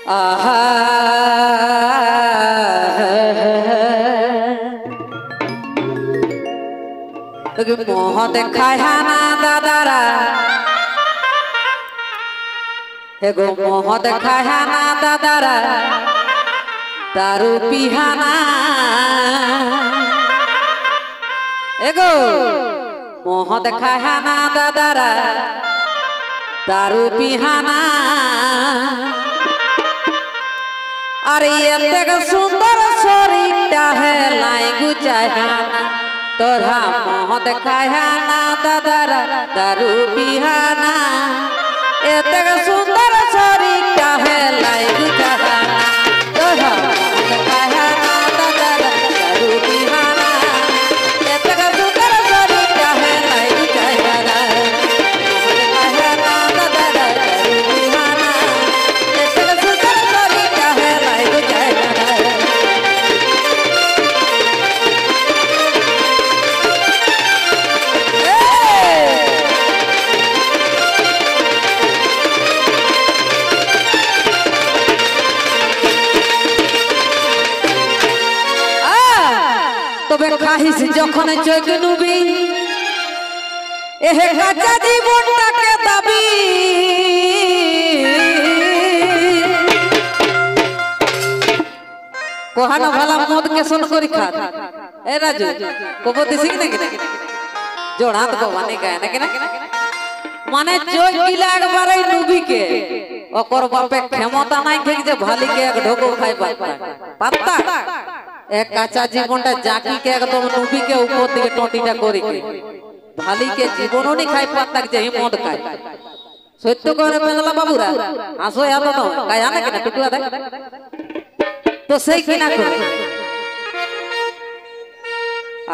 আহা মোহ দেখায় না দাদারা এগো মোহ দেখায় না দাদারা দারু পিহানা এগো মোহ দেখায় না দাদারা দারু পিহানা আরে এত সুন্দর শরীরটা হেলাই গুজায় না তোরা মোহ দেখায় না দাদারা দারু পিহানা এত সুন্দর শরীরটা হেলাই গুজায় না তোরা মোহ দেখায় না দাদারা দারু পিহানা এত সুন্দর শরীরটা হেলাই গুজায় না মোহ দেখায় না দাদারা দারু পিহানা এত সুন্দর শরীরটা হেলাই গুজায় না তবে খাহিস যখন চোখ নুবি এহে কাঁচা জীবনটাকে দাবি কোহানো ভালা মদ কে শোন করি খা এ রাজু কবতি শিখ নাকি না জোড়াত কো মানে গায় নাকি না মানে চোখ গিলা একবারে নুবি কে ওকর বাপে ক্ষমতা নাই ঠিক যে ভালি কে এক ঢোকো খাই পাত্তা এক কাঁচা জীবনটা জাকি के एकदम নুবি के ऊपर दिके टोटीटा करी के भाली के जीवनो नहीं खाई पाता जे मद खाय सत्य करे पेंदला बाबूरा हासो यातो तो काय आने के ना टुटुआ दे तो सही की ना को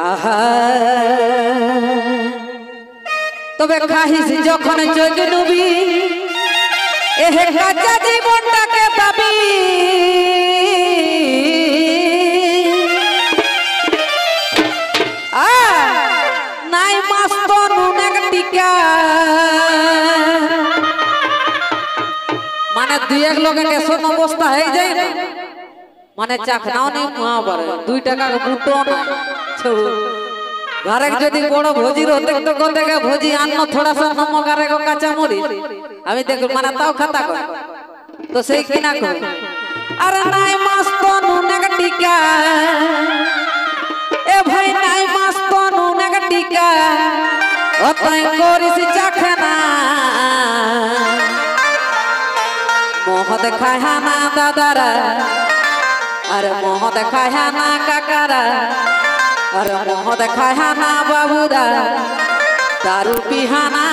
आहा तबे खाहिस যখন চোখ নুবি এহে কাঁচা জীবনটাকে পাবি মানে দুই এক লোকে কেসন অবস্থা হয়ে যায় না মানে চাখনাও নেই মুয়া পড়ে 2 টাকা বুটো না ঘরে যদি বড় ভোজি হতে তো কোথেকে ভোজি আন্ন থোড়া সা নমক আর এক কাঁচা মরিচ আমি দেখ মানে তাও খাতা কর তো সেই কিনা কর আরে নাই মাস্ত নুনেক টিকা এ ভাই নাই মাস্ত নুনেক টিকা অতই করিস চাখনা মোহ দেখায় না দাদারা আরে মোহ দেখায় না কাকারা আরে মোহ দেখায় না বাবুরা দারু পিহানা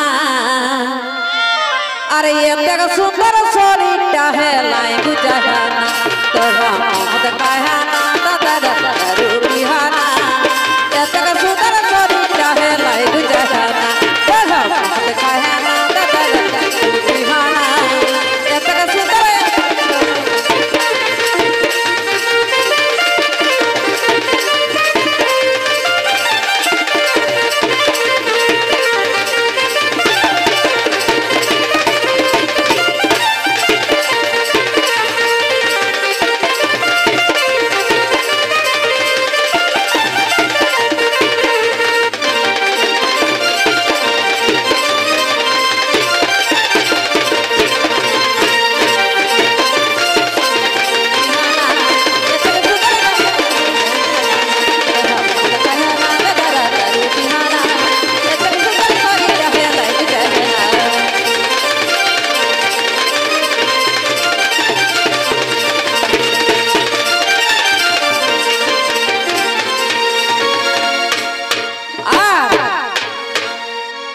আরে এত সুন্দর শরীরটা হেলাই গুজায় না তোরা মোহ দেখায় না দাদারা দারু পিহানা এত সুন্দর শরীরটা হেলাই গুজায় না তোরা মোহ দেখায় না দাদারা দারু পিহানা এত সুন্দর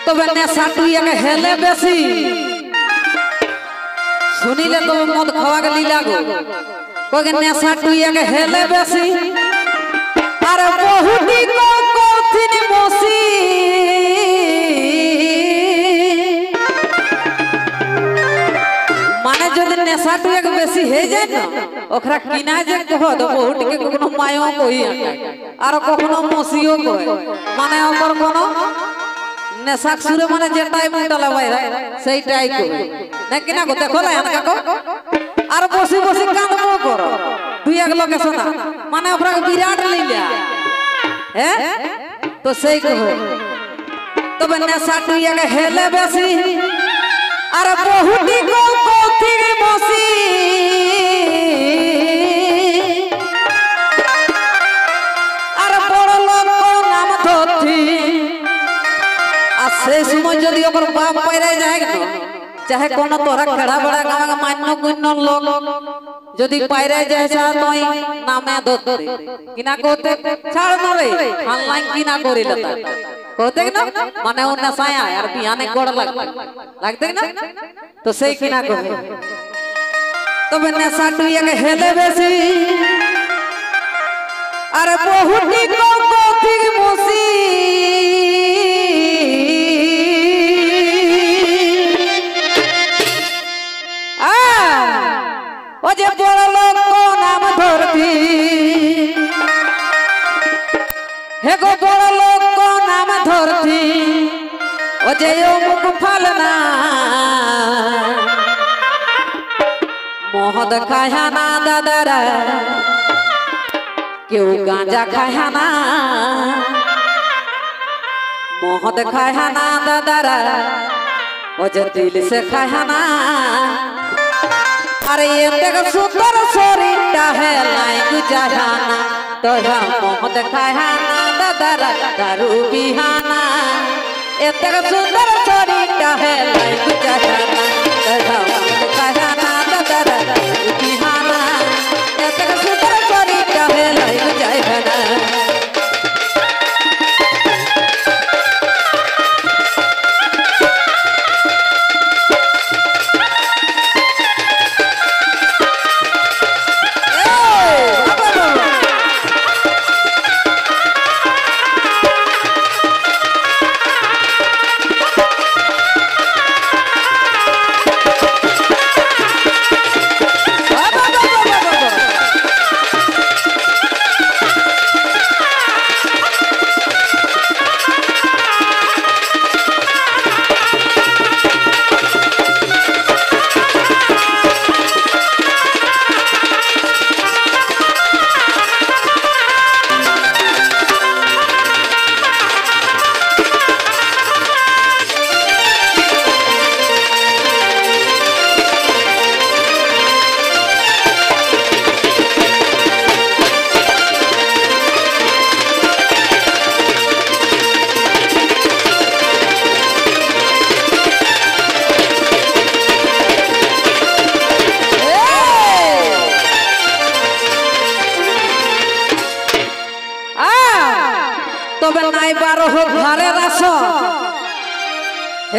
তবে নেশা তুই একে হেলে বেশি শুনিলে তো মদ খাওয়া গেলি লাগো কগে নেশা তুই একে হেলে বেশি আরে বহুটি কঠিন বসি মানে যদি নেশা তুই এক বেশি হয়ে যায় না ওখরা কিনা যে কহ তো বহুটি के কোনো মায়ও কই আর কখনো মসিও কয় মানে ওপর কোনো নেশা সুরে মানে যেটাই মুন্ডা লাগাই সেই টাই কো না কিনা গো দেখো না এনকা কো আর বসি বসি গেল কে শোনা মানে ওরা বিরাট লইলা হ্যাঁ তো সেই কহ তবে নেশা তুই আগে হেলে বেশি আর বহুটি কৌথি বসি আর বড় লোক নাম ধরতি আর সেই সময় যদি ওর বাপ পাইরাই যায় চাহে কোন তোরা খেড়া বেড়া গাঁয়া মান্য গুণ্য লোক যদি পাইরাই যায় তুই নামে ধরতে কিনা করতে ছাড় না রে অনলাইন কিনা করিল তা कहते ना माने उन नसाया यार बिहाने गोड़ लगते ना तो सही किना को तो बन्ने साटू ये हेले बेसी अरे बहुटी को ठीक मोसी आ ओ जे बड़ लोग को नाम धरती हे गो बड़ लोग को नाम धरती ओ जे मुख फलना मोहद खाया ना दादरा क्यों गांजा खाया ना मोहद खाया ना दादरा ओ जे दिल से खाया ना अरे ये तक सुंदर शरीर है लाइक जहाना तोरा मोहद खाया ना दादरा दारू बिहाना ये तक सुंदर शरीर है लाइक जहाना तोरा मोहद खाया ना दादरा दारू बिहाना ये तक सुंदर शरीर है लाइक जहाना तबे नाई बारो हो घरे राशन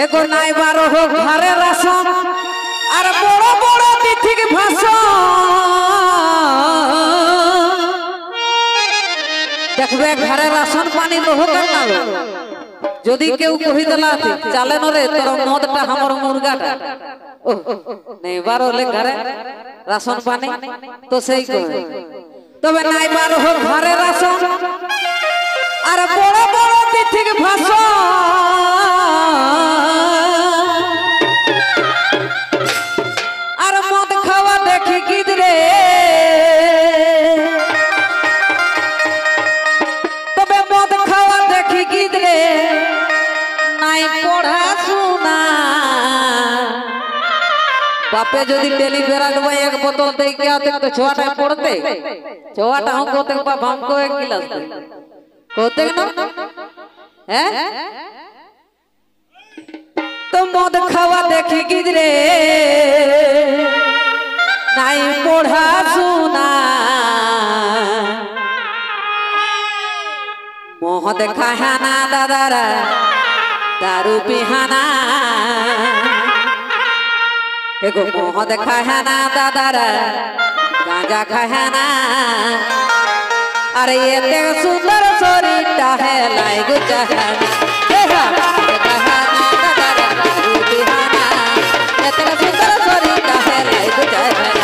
एगो नाई बारो हो घरे राशन और बड़ बड़ तिथि के भाषण देखबे घरे राशन पानी लोहो करना যদি কেউ কহি দেলা চালে ন রে তোর মদটা हमर মুরগাটা ও নাই বারো ले घरे राशन पानी तो सही कहे तबे नाई बारो हो घरे राशन আর বড় বড় তিথি के ভাষণ আর মদ খাওয়া দেখি গিদরে তবে মদ খাওয়া দেখি গিদরে নাই পড়াশোনা বাপে যদি डेली बेरा देबो एक बोतल दे के आते तो छोटा पड़ते छोटा हम कोते बाप हमको एक गिलास दे कहते ना हैं तो मद खावा देखी गिदरे नहीं पढ़ा सुना मोहद खाना दादारा दारू पिहाना एगो मोहद खाना दादारा गांजा खाना अरे ये ते सुंदर शरीरटा है लाइक जहाना ये ते सुंदर शरीरटा है लाइक जहाना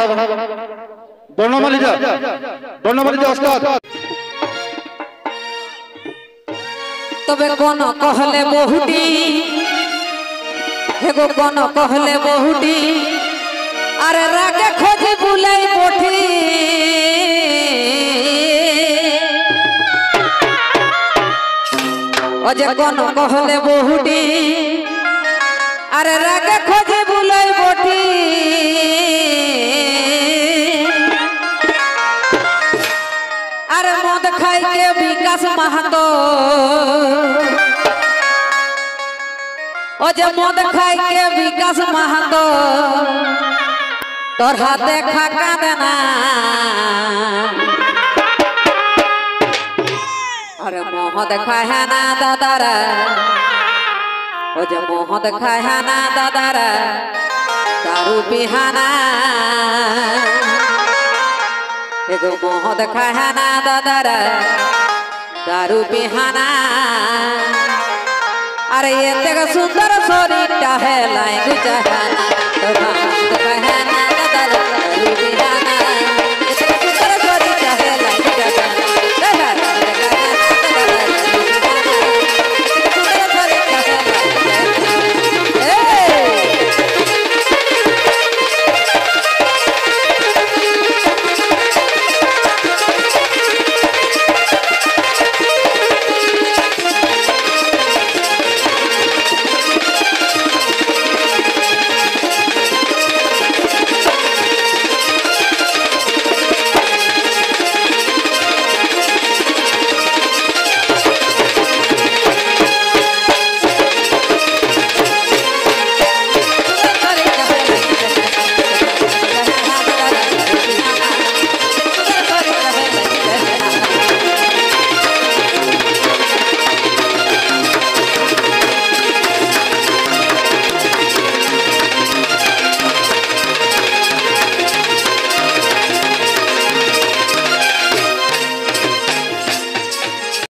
बढ़ा बर्णमाली जा उस्ताद तबे कोन कहले बहुटी हेगो कोन कहले बहुटी अरे रागे खोजी बुलाई बोठी अजे कोन कहले बहुटी अरे रागे खोजी बुलाई बोठी अरे मद खाई के विकास महतो अजे मद खाई के विकास महतो तोर हाथे खाका देना अरे मोह देखाय है ना दादारा ओजे मोह देखाय है ना दादारा दारू पिहाना एगो मोह देखाय है ना दादारा दारू पिहाना अरे ये तेगा सुंदर सोरीटा है लाइन चाहना